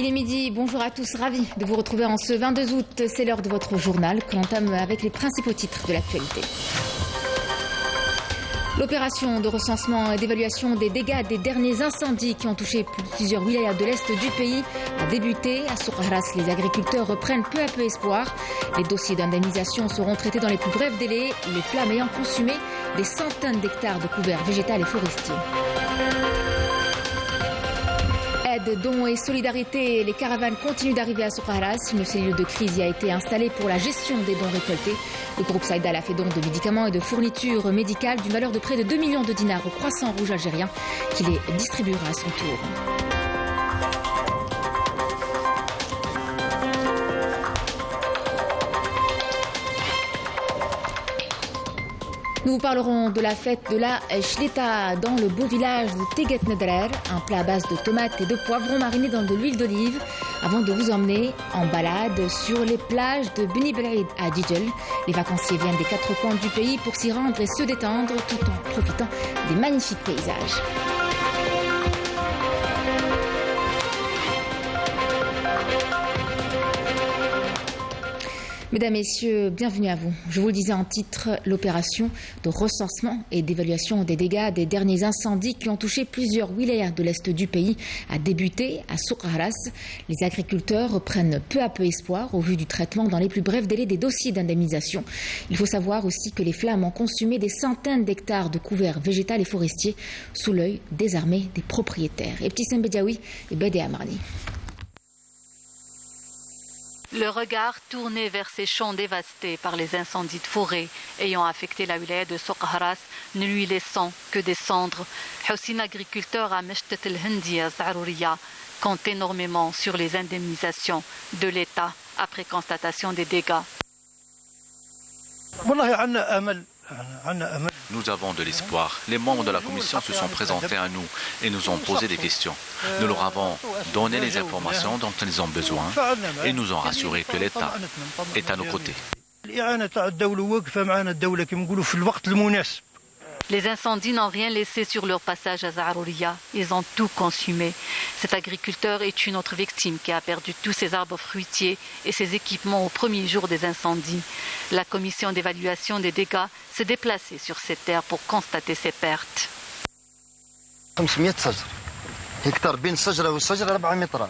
Il est midi, bonjour à tous, ravi de vous retrouver en ce 22 août. C'est l'heure de votre journal que l'on entame avec les principaux titres de l'actualité. L'opération de recensement et d'évaluation des dégâts des derniers incendies qui ont touché plusieurs wilayas de l'Est du pays a débuté. À Souk Ahras, les agriculteurs reprennent peu à peu espoir. Les dossiers d'indemnisation seront traités dans les plus brefs délais, les flammes ayant consumé des centaines d'hectares de couverts végétal et forestiers. Aide, dons et solidarité, les caravanes continuent d'arriver à Souk Ahras. Une cellule de crise y a été installée pour la gestion des dons récoltés. Le groupe Saïdal a fait don de médicaments et de fournitures médicales d'une valeur de près de 2 millions de dinars au Croissant Rouge algérien qui les distribuera à son tour. Nous vous parlerons de la fête de la Shlita dans le beau village de Teget Nedrer, un plat à base de tomates et de poivrons marinés dans de l'huile d'olive, avant de vous emmener en balade sur les plages de Beni Belid à Djidjel. Les vacanciers viennent des 4 coins du pays pour s'y rendre et se détendre tout en profitant des magnifiques paysages. Mesdames, Messieurs, bienvenue à vous. Je vous le disais en titre, l'opération de recensement et d'évaluation des dégâts des derniers incendies qui ont touché plusieurs wilayas de l'Est du pays a débuté à Souk Ahras. Les agriculteurs reprennent peu à peu espoir au vu du traitement dans les plus brefs délais des dossiers d'indemnisation. Il faut savoir aussi que les flammes ont consumé des centaines d'hectares de couverts végétal et forestiers sous l'œil désarmé des propriétaires. Ebtissem Bediaoui et Bede Amarni. Le regard tourné vers ces champs dévastés par les incendies de forêt ayant affecté la wilaya de Souk Ahras, ne lui laissant que des cendres. Houssine, agriculteur à Meshtet el-Hendia Zarouria, compte énormément sur les indemnisations de l'État après constatation des dégâts. Nous avons de l'espoir. Les membres de la commission se sont présentés à nous et nous ont posé des questions. Nous leur avons donné les informations dont ils ont besoin et nous ont rassuré que l'État est à nos côtés. Les incendies n'ont rien laissé sur leur passage à Zarouria. Ils ont tout consumé. Cet agriculteur est une autre victime qui a perdu tous ses arbres fruitiers et ses équipements au premier jour des incendies. La commission d'évaluation des dégâts s'est déplacée sur ces terres pour constater ces pertes. 500 هكتار بين الشجرة والشجرة 4 متر.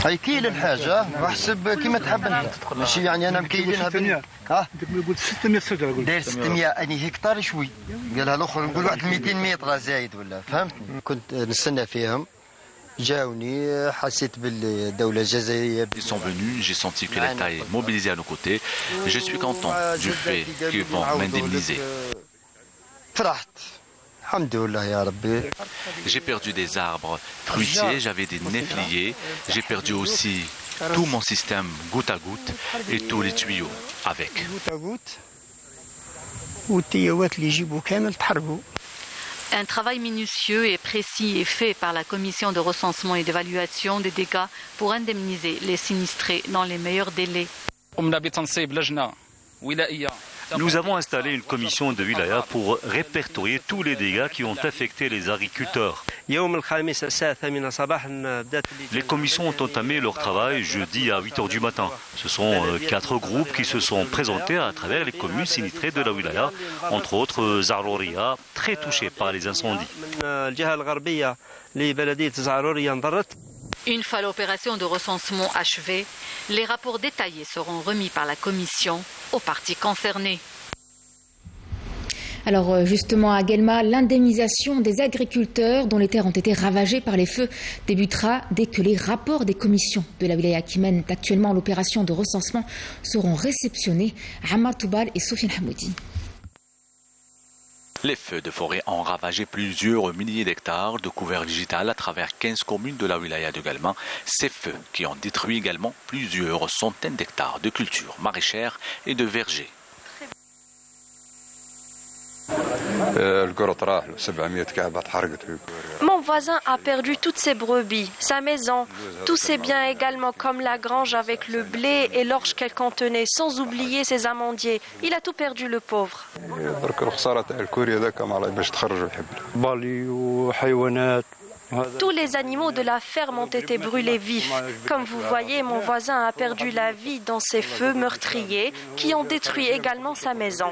هاي كيل الحاجة واحسب كيما تحب انت ماشي يعني انا مكيلينها ها نقول 600 شجرة قلت داير 600 اني هكتار شوي قالها الاخر نقول واحد 200 متر زايد ولا فهمت كنت نستنى فيهم جاوني حسيت بالدولة الجزائرية. Ils sont venus, j'ai senti que l'État est mobilisé à nos côtés. Je suis content du fait qu'ils vont m'indemniser. فرحت. J'ai perdu des arbres fruitiers, j'avais des néfliers, j'ai perdu aussi tout mon système goutte à goutte et tous les tuyaux avec. Un travail minutieux et précis est fait par la commission de recensement et d'évaluation des dégâts pour indemniser les sinistrés dans les meilleurs délais. Nous avons installé une commission de wilaya pour répertorier tous les dégâts qui ont affecté les agriculteurs. Les commissions ont entamé leur travail jeudi à 8h du matin. Ce sont 4 groupes qui se sont présentés à travers les communes sinistrées de la wilaya, entre autres Zarouria, très touchées par les incendies. Une fois l'opération de recensement achevée, les rapports détaillés seront remis par la commission aux parties concernées. Alors justement à Guelma, l'indemnisation des agriculteurs dont les terres ont été ravagées par les feux débutera dès que les rapports des commissions de la wilaya qui mènent actuellement l'opération de recensement seront réceptionnés. Ammar Toubal et Sofiane Hamoudi. Les feux de forêt ont ravagé plusieurs milliers d'hectares de couverts végétal à travers 15 communes de la wilaya de Guelma. Ces feux qui ont détruit également plusieurs centaines d'hectares de cultures maraîchères et de vergers. Mon voisin a perdu toutes ses brebis, sa maison, tous ses biens également comme la grange avec le blé et l'orge qu'elle contenait, sans oublier ses amandiers. Il a tout perdu le pauvre. Tous les animaux de la ferme ont été brûlés vifs. Comme vous voyez, mon voisin a perdu la vie dans ces feux meurtriers qui ont détruit également sa maison.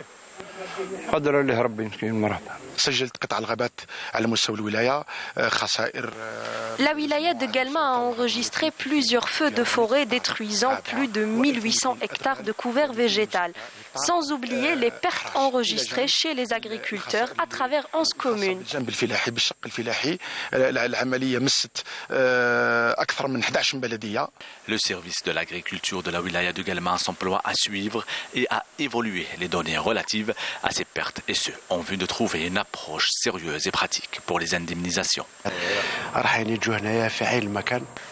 La wilaya de Guelma a enregistré plusieurs feux de forêt détruisant plus de 1800 hectares de couvert végétal, sans oublier les pertes enregistrées chez les agriculteurs à travers 11 communes. Le service de l'agriculture de la wilaya de Guelma s'emploie à suivre et à évaluer les données relatives à ces pertes, et ce, en vue de trouver une approche sérieuse et pratique pour les indemnisations.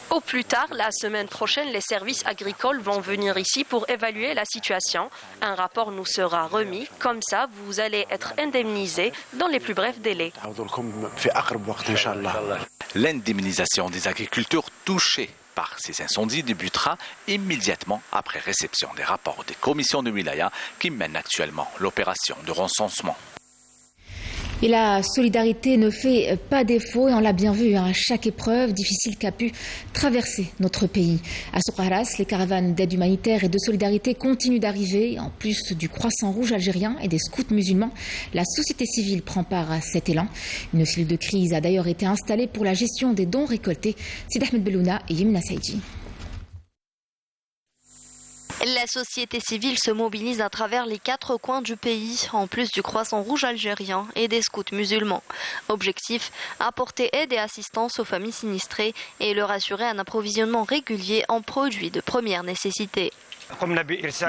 Au plus tard, la semaine prochaine, les services agricoles vont venir ici pour évaluer la situation. Un rapport nous sera remis. Comme ça, vous allez être indemnisés dans les plus brefs délais. L'indemnisation des agriculteurs touchés par ces incendies débutera immédiatement après réception des rapports des commissions de wilaya qui mènent actuellement l'opération de recensement. Et la solidarité ne fait pas défaut, et on l'a bien vu à chaque épreuve difficile qu'a pu traverser notre pays. À Souk Ahras, les caravanes d'aide humanitaire et de solidarité continuent d'arriver. En plus du Croissant Rouge algérien et des scouts musulmans, la société civile prend part à cet élan. Une cellule de crise a d'ailleurs été installée pour la gestion des dons récoltés. Sid Ahmed Bellouna et Yemina Saïdi. La société civile se mobilise à travers les 4 coins du pays, en plus du Croissant Rouge algérien et des scouts musulmans. Objectif, apporter aide et assistance aux familles sinistrées et leur assurer un approvisionnement régulier en produits de première nécessité.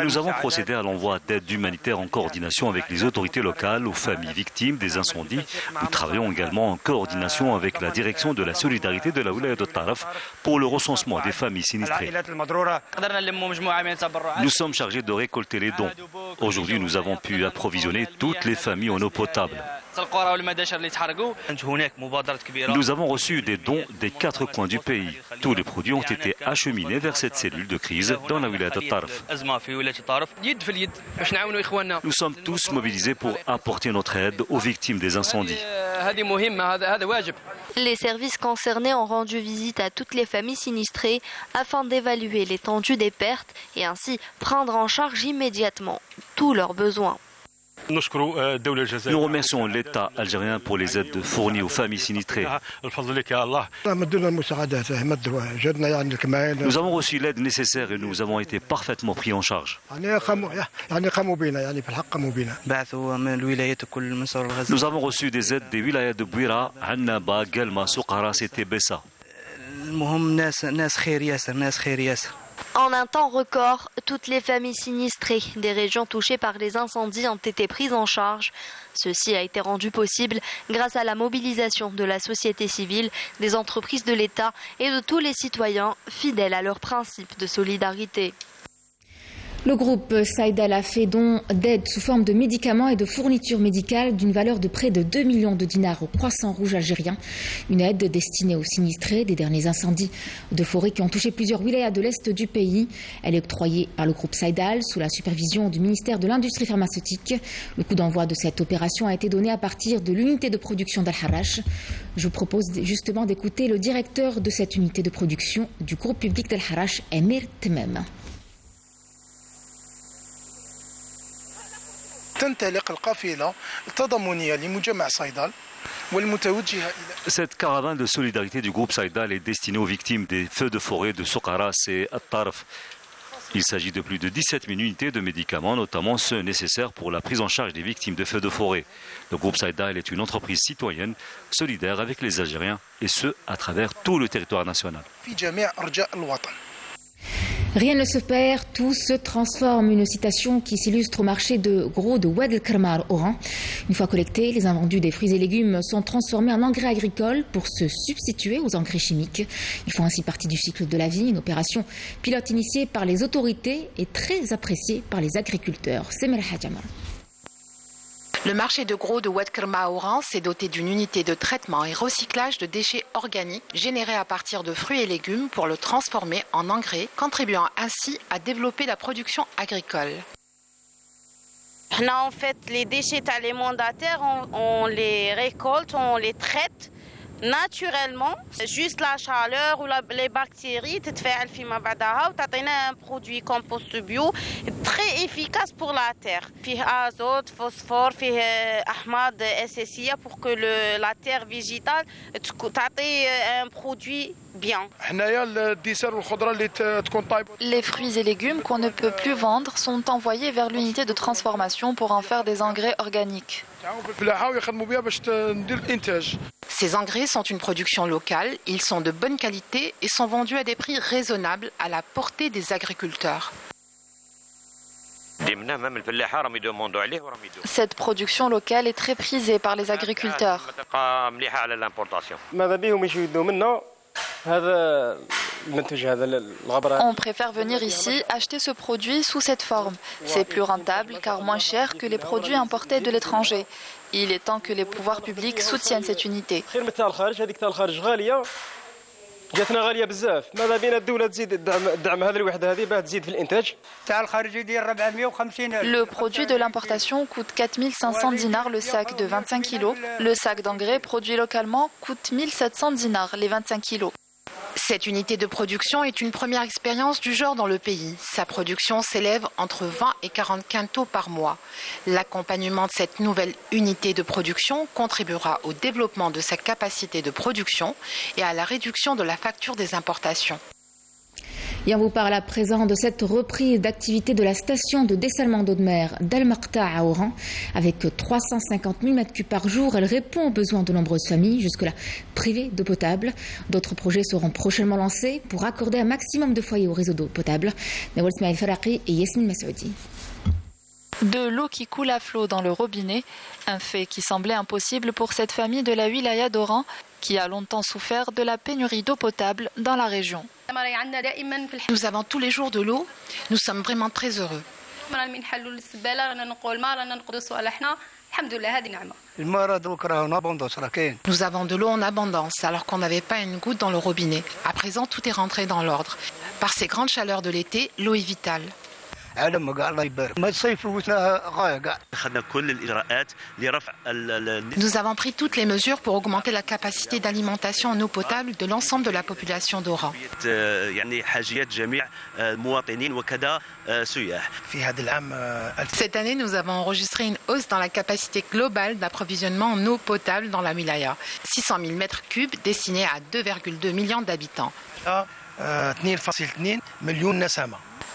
Nous avons procédé à l'envoi d'aide humanitaire en coordination avec les autorités locales aux familles victimes des incendies. Nous travaillons également en coordination avec la direction de la solidarité de la wilaya de Taraf pour le recensement des familles sinistrées. Nous sommes chargés de récolter les dons. Aujourd'hui, nous avons pu approvisionner toutes les familles en eau potable. Nous avons reçu des dons des 4 coins du pays. Tous les produits ont été acheminés vers cette cellule de crise dans la wilaya de Taraf. Nous sommes tous mobilisés pour apporter notre aide aux victimes des incendies. Les services concernés ont rendu visite à toutes les familles sinistrées afin d'évaluer l'étendue des pertes et ainsi prendre en charge immédiatement tous leurs besoins. Nous remercions l'État algérien pour les aides fournies aux familles sinistrées. Nous avons reçu l'aide nécessaire et nous avons été parfaitement pris en charge. Nous avons reçu des aides des wilayas de Bouira, Annaba, Guelma, Souk Ahras et Tébessa. En un temps record, toutes les familles sinistrées des régions touchées par les incendies ont été prises en charge. Ceci a été rendu possible grâce à la mobilisation de la société civile, des entreprises de l'État et de tous les citoyens fidèles à leurs principes de solidarité. Le groupe Saïdal a fait don d'aide sous forme de médicaments et de fournitures médicales d'une valeur de près de 2 millions de dinars au Croissant Rouge algérien. Une aide destinée aux sinistrés des derniers incendies de forêt qui ont touché plusieurs wilayas de l'Est du pays. Elle est octroyée par le groupe Saïdal sous la supervision du ministère de l'Industrie pharmaceutique. Le coup d'envoi de cette opération a été donné à partir de l'unité de production d'Al-Harrach. Je vous propose justement d'écouter le directeur de cette unité de production du groupe public d'Al-Harrach, Emir Temem. Cette caravane de solidarité du groupe Saïdal est destinée aux victimes des feux de forêt de Souk Ahras et At-Tarf. Il s'agit de plus de 17 000 unités de médicaments, notamment ceux nécessaires pour la prise en charge des victimes de feux de forêt. Le groupe Saïdal est une entreprise citoyenne solidaire avec les Algériens, et ce, à travers tout le territoire national. Rien ne se perd, tout se transforme. Une citation qui s'illustre au marché de gros de Oued El Kerma Oran. Une fois collectés, les invendus des fruits et légumes sont transformés en engrais agricoles pour se substituer aux engrais chimiques. Ils font ainsi partie du cycle de la vie, une opération pilote initiée par les autorités et très appréciée par les agriculteurs. Semel Hadjamar. Le marché de gros de Oued Kerma Oran s'est doté d'une unité de traitement et recyclage de déchets organiques générés à partir de fruits et légumes pour le transformer en engrais, contribuant ainsi à développer la production agricole. En fait, les déchets alimentaires, on les récolte, on les traite naturellement, juste la chaleur ou les bactéries تتفاعل فيما بعضها وتعطينا un produit compost bio très efficace pour la terre. فيه azote, phosphore, فيه أحماض أساسية pour que la terre végétale تعطي un produit bien. Les fruits et légumes qu'on ne peut plus vendre sont envoyés vers l'unité de transformation pour en faire des engrais organiques. Ces engrais sont une production locale, ils sont de bonne qualité et sont vendus à des prix raisonnables à la portée des agriculteurs. Cette production locale est très prisée par les agriculteurs. On préfère venir ici acheter ce produit sous cette forme. C'est plus rentable car moins cher que les produits importés de l'étranger. Il est temps que les pouvoirs publics soutiennent cette unité. Le produit de l'importation coûte 4500 dinars le sac de 25 kg. Le sac d'engrais produit localement coûte 1700 dinars les 25 kg. Cette unité de production est une première expérience du genre dans le pays. Sa production s'élève entre 20 et 40 quintaux par mois. L'accompagnement de cette nouvelle unité de production contribuera au développement de sa capacité de production et à la réduction de la facture des importations. Et on vous parle à présent de cette reprise d'activité de la station de dessalement d'eau de mer d'Al-Maqta à Oran. Avec 350 000 m3 par jour, elle répond aux besoins de nombreuses familles, jusque-là privées d'eau potable. D'autres projets seront prochainement lancés pour accorder un maximum de foyers au réseau d'eau potable. Nawal Smaïl Faraqi et Yasmine Massoudi. De l'eau qui coule à flot dans le robinet, un fait qui semblait impossible pour cette famille de la wilaya d'Oran, qui a longtemps souffert de la pénurie d'eau potable dans la région. Nous avons tous les jours de l'eau, nous sommes vraiment très heureux. Nous avons de l'eau en abondance alors qu'on n'avait pas une goutte dans le robinet. À présent, tout est rentré dans l'ordre. Par ces grandes chaleurs de l'été, l'eau est vitale. Nous avons pris toutes les mesures pour augmenter la capacité d'alimentation en eau potable de l'ensemble de la population d'Oran. Cette année, nous avons enregistré une hausse dans la capacité globale d'approvisionnement en eau potable dans la wilaya. 600 000 mètres cubes destinés à 2,2 millions d'habitants.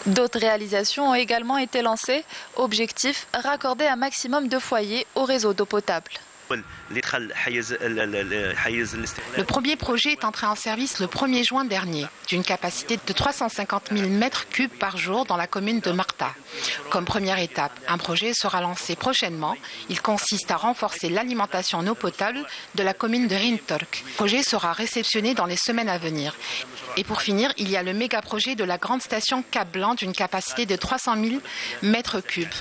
D'autres réalisations ont également été lancées. Objectif, raccorder un maximum de foyers au réseau d'eau potable. Le premier projet est entré en service le 1er juin dernier, d'une capacité de 350 000 mètres cubes par jour dans la commune de Maqta. Comme première étape, un projet sera lancé prochainement. Il consiste à renforcer l'alimentation en eau potable de la commune de Rintork. Le projet sera réceptionné dans les semaines à venir. Et pour finir, il y a le méga projet de la grande station Cap Blanc d'une capacité de 300 000 mètres cubes.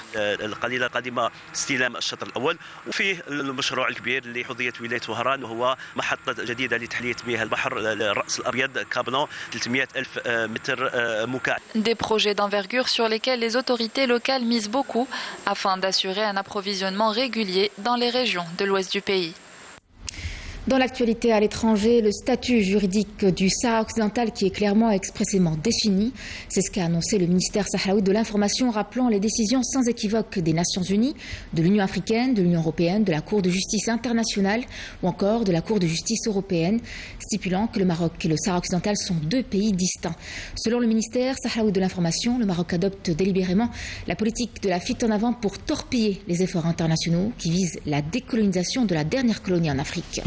المشروع الكبير اللي حظية ولاية وهران وهو محطة جديدة لتحلية مياه البحر الرأس الأبيض كابلون 300 ألف متر مكعب. Des projets d'envergure sur lesquels les autorités locales misent beaucoup afin d'assurer un approvisionnement régulier dans les régions de l'ouest du pays. Dans l'actualité à l'étranger, le statut juridique du Sahara occidental qui est clairement et expressément défini. C'est ce qu'a annoncé le ministère sahraoui de l'information, rappelant les décisions sans équivoque des Nations Unies, de l'Union africaine, de l'Union européenne, de la Cour de justice internationale ou encore de la Cour de justice européenne, stipulant que le Maroc et le Sahara occidental sont deux pays distincts. Selon le ministère sahraoui de l'information, le Maroc adopte délibérément la politique de la fuite en avant pour torpiller les efforts internationaux qui visent la décolonisation de la dernière colonie en Afrique.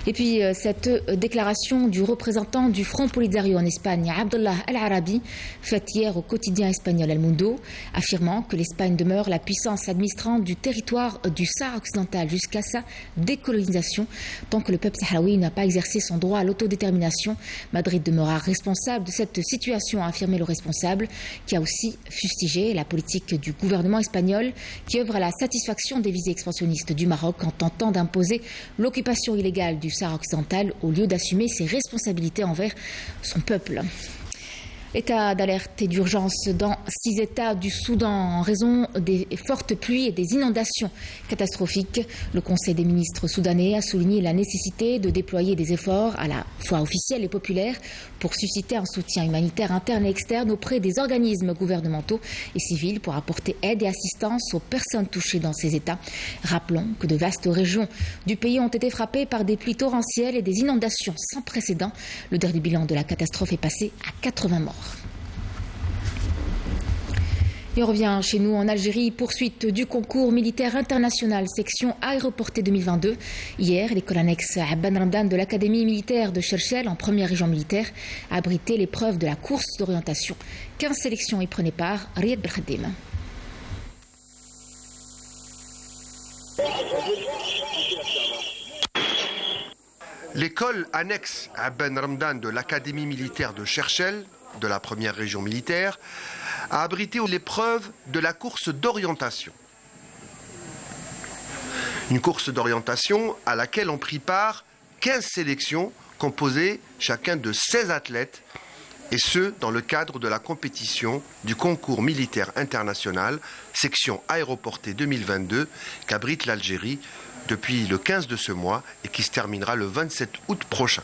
Et puis cette déclaration du représentant du Front Polisario en Espagne, Abdullah Al-Arabi, faite hier au quotidien espagnol El Mundo, affirmant que l'Espagne demeure la puissance administrante du territoire du Sahara occidental jusqu'à sa décolonisation. Tant que le peuple sahraoui n'a pas exercé son droit à l'autodétermination, Madrid demeurera responsable de cette situation, a affirmé le responsable, qui a aussi fustigé la politique du gouvernement espagnol qui œuvre à la satisfaction des visées expansionnistes du Maroc en tentant d'imposer l'occupation illégale du Sahara occidental au lieu d'assumer ses responsabilités envers son peuple. État d'alerte et d'urgence dans 6 États du Soudan en raison des fortes pluies et des inondations catastrophiques. Le Conseil des ministres soudanais a souligné la nécessité de déployer des efforts à la fois officiels et populaires pour susciter un soutien humanitaire interne et externe auprès des organismes gouvernementaux et civils pour apporter aide et assistance aux personnes touchées dans ces États. Rappelons que de vastes régions du pays ont été frappées par des pluies torrentielles et des inondations sans précédent. Le dernier bilan de la catastrophe est passé à 80 morts. Et on revient chez nous en Algérie, poursuite du concours militaire international section aéroportée 2022. Hier, l'école annexe Abban Ramdan de l'Académie militaire de Cherchel, en première région militaire, a abrité l'épreuve de la course d'orientation. 15 sélections y prenaient part. Riyad Belkhadim. L'école annexe Abban Ramdan de l'Académie militaire de Cherchel, de la première région militaire, a abrité l'épreuve de la course d'orientation. Une course d'orientation à laquelle ont pris part 15 sélections composées chacun de 16 athlètes, et ce, dans le cadre de la compétition du concours militaire international section aéroportée 2022 qu'abrite l'Algérie depuis le 15 de ce mois et qui se terminera le 27 août prochain.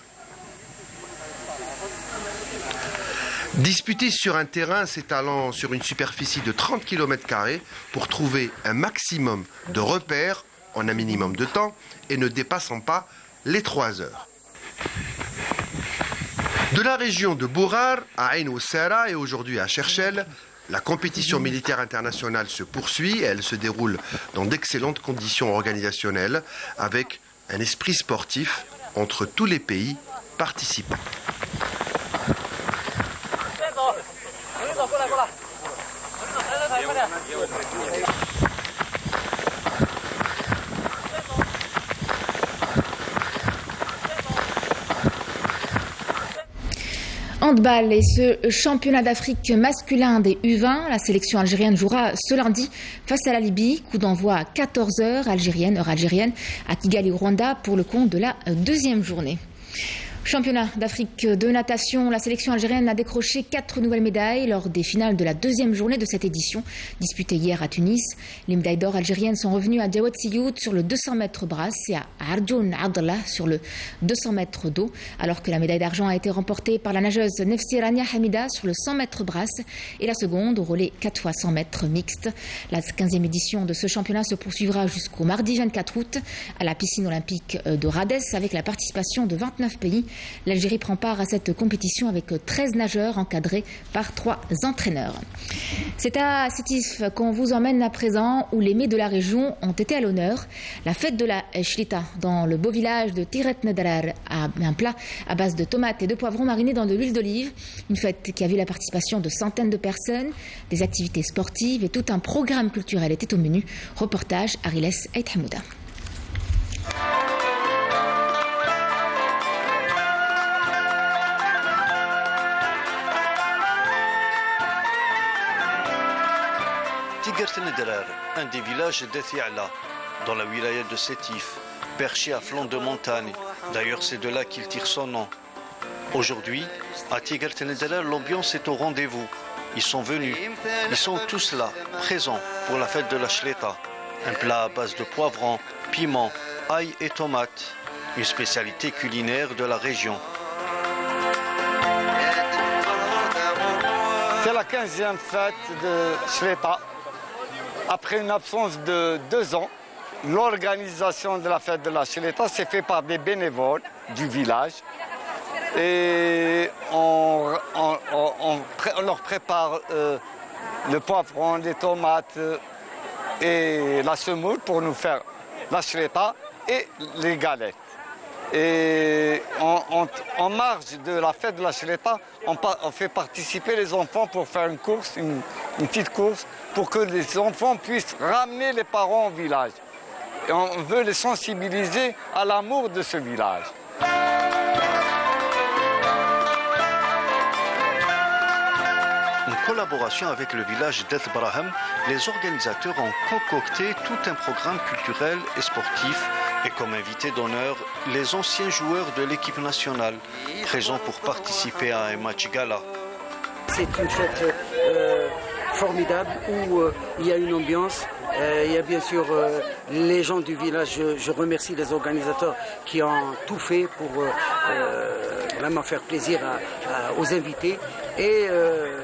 Disputé sur un terrain s'étalant sur une superficie de 30 km² pour trouver un maximum de repères en un minimum de temps et ne dépassant pas les 3 heures. De la région de Bourar à Ain Oussara et aujourd'hui à Cherchel, la compétition militaire internationale se poursuit et elle se déroule dans d'excellentes conditions organisationnelles avec un esprit sportif entre tous les pays participants. Handball et ce championnat d'Afrique masculin des U20, la sélection algérienne jouera ce lundi face à la Libye. Coup d'envoi à 14h heure algérienne à Kigali, Rwanda pour le compte de la 2e journée. Championnat d'Afrique de natation, la sélection algérienne a décroché 4 nouvelles médailles lors des finales de la 2e journée de cette édition, disputée hier à Tunis. Les médailles d'or algériennes sont revenues à Jawad Sioud sur le 200 mètres brasse et à Arjoun Abdallah sur le 200 mètres dos, alors que la médaille d'argent a été remportée par la nageuse Nefsi Rania Hamida sur le 100 mètres brasse et la seconde au relais 4 x 100 mètres mixte. La 15e édition de ce championnat se poursuivra jusqu'au mardi 24 août à la piscine olympique de Rades avec la participation de 29 pays. L'Algérie prend part à cette compétition avec 13 nageurs encadrés par 3 entraîneurs. C'est à Sétif qu'on vous emmène à présent où les mets de la région ont été à l'honneur. La fête de la Shlita dans le beau village de Tiret Nedarar a un plat à base de tomates et de poivrons marinés dans de l'huile d'olive. Une fête qui a vu la participation de centaines de personnes, des activités sportives et tout un programme culturel était au menu. Reportage Ariles Aït Hamouda. Tigert Nedrar, un des villages d'Ethiala, dans la wilaya de Sétif, perché à flanc de montagne. D'ailleurs, c'est de là qu'il tire son nom. Aujourd'hui, à Tigert Nedrar, l'ambiance est au rendez-vous. Ils sont venus, ils sont tous là, présents pour la fête de la Shleta. Un plat à base de poivrons, piments, ail et tomates. Une spécialité culinaire de la région. C'est la 15e fête de Shleta. Après une absence de 2 ans, l'organisation de la fête de la Shleta s'est faite par des bénévoles du village. Et on leur prépare le poivron, les tomates et la semoule pour nous faire la Shleta et les galettes. Et en marge de la fête de la Shleta, on fait participer les enfants pour faire une course, une petite course, pour que les enfants puissent ramener les parents au village. Et on veut les sensibiliser à l'amour de ce village. En collaboration avec le village d'Eth Braham, les organisateurs ont concocté tout un programme culturel et sportif et comme invité d'honneur, les anciens joueurs de l'équipe nationale, présents pour participer à un match gala. c'est une fête formidable où il y a une ambiance. Il y a bien sûr les gens du village. Je remercie les organisateurs qui ont tout fait pour vraiment faire plaisir aux invités. Et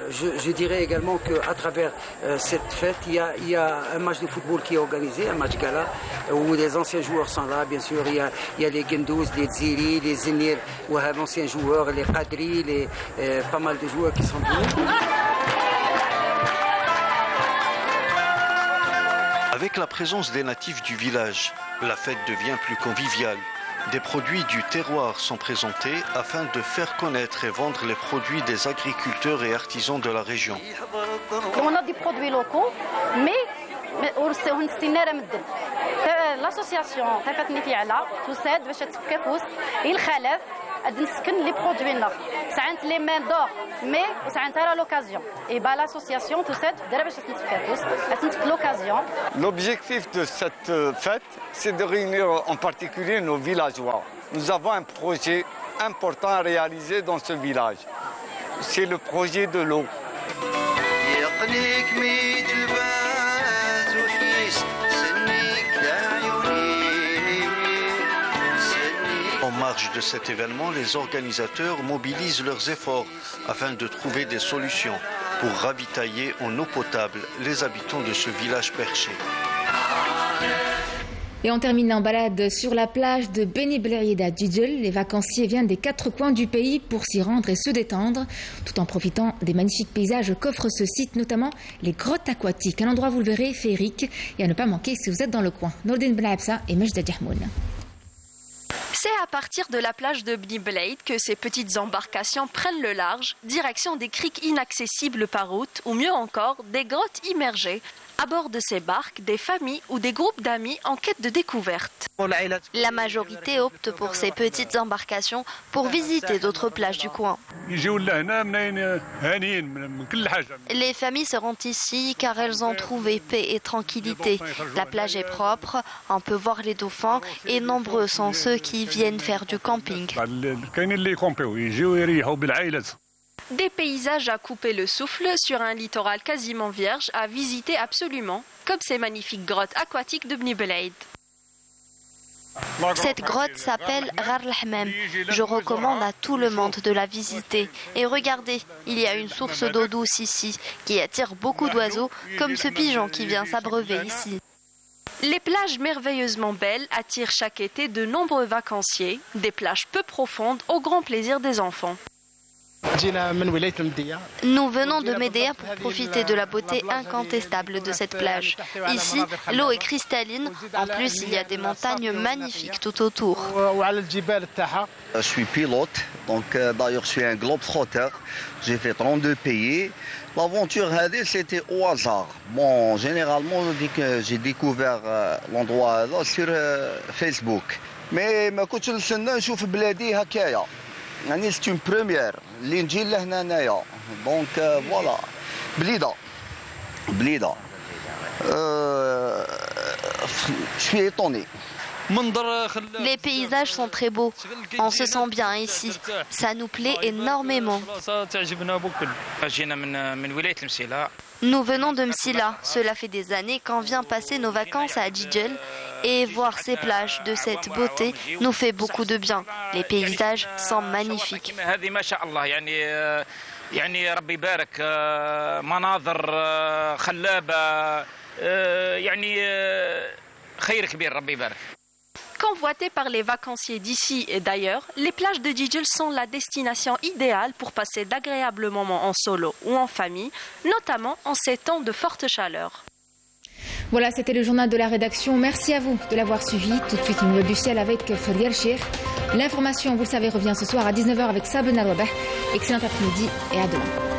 je dirais également qu'à travers cette fête, il y a un match de football qui est organisé, un match gala, où les anciens joueurs sont là, bien sûr. Il y a les Gendouz, les Ziri, les Zenir, anciens joueurs, les Qadri, pas mal de joueurs qui sont venus. Avec la présence des natifs du village, la fête devient plus conviviale. Des produits du terroir sont présentés afin de faire connaître et vendre les produits des agriculteurs et artisans de la région. On a des produits locaux, mais l'association تساعد باش تفكفوس الخلف نسكن لي برودوينا ساعات لي مين دور مي وساعات à l'occasion et bah l'association تساعد دابا باش تفكفوس تنفك l'occasion. L'objectif de cette fête, c'est de réunir en particulier nos villageois. Nous avons un projet important à réaliser dans ce village. C'est le projet de l'eau. En marge de cet événement, les organisateurs mobilisent leurs efforts afin de trouver des solutions pour ravitailler en eau potable les habitants de ce village perché. Et on termine en balade sur la plage de Beni Belaïd à Djidjel. Les vacanciers viennent des 4 coins du pays pour s'y rendre et se détendre, tout en profitant des magnifiques paysages qu'offre ce site, notamment les grottes aquatiques. Un endroit, vous le verrez, féerique et à ne pas manquer si vous êtes dans le coin. Nordine Benabsa et Majda Djahmoun. C'est à partir de la plage de Beni Belaïd que ces petites embarcations prennent le large, direction des criques inaccessibles par route, ou mieux encore, des grottes immergées. À bord de ces barques, des familles ou des groupes d'amis en quête de découverte. La majorité opte pour ces petites embarcations pour visiter d'autres plages du coin. Les familles se rendent ici car elles ont trouvé paix et tranquillité. La plage est propre, on peut voir les dauphins et nombreux sont ceux qui viennent faire du camping. Des paysages à couper le souffle sur un littoral quasiment vierge à visiter absolument, comme ces magnifiques grottes aquatiques de Beni Belaïd. Cette grotte s'appelle Ghar el-Hammam. Je recommande à tout le monde de la visiter. Et regardez, il y a une source d'eau douce ici qui attire beaucoup d'oiseaux, comme ce pigeon qui vient s'abreuver ici. Les plages merveilleusement belles attirent chaque été de nombreux vacanciers, des plages peu profondes au grand plaisir des enfants. Nous venons de Médéa pour profiter de la beauté incontestable de cette plage. Ici, l'eau est cristalline. En plus, il y a des montagnes magnifiques tout autour. Je suis pilote, donc d'ailleurs je suis un globe-trotter. J'ai fait 32 pays. L'aventure, c'était au hasard. Bon, généralement, j'ai découvert l'endroit là sur Facebook. Mais ما كنتش نستنى نشوف بلادي هكايا. C'est une première. Donc voilà. Blida. Je suis étonné. Les paysages sont très beaux. On se sent bien ici. Ça nous plaît énormément. Nous venons de Msila. Cela fait des années qu'on vient passer nos vacances à Djidjel. Et voir ces plages de cette beauté nous fait beaucoup de bien. Les paysages sont magnifiques. Convoitées par les vacanciers d'ici et d'ailleurs, les plages de Djidjel sont la destination idéale pour passer d'agréables moments en solo ou en famille, notamment en ces temps de forte chaleur. Voilà, c'était le journal de la rédaction. Merci à vous de l'avoir suivi. Tout de suite, une nouvelle du ciel avec Fariel Chir. L'information, vous le savez, revient ce soir à 19h avec Sabena Wabah. Excellent après-midi et à demain.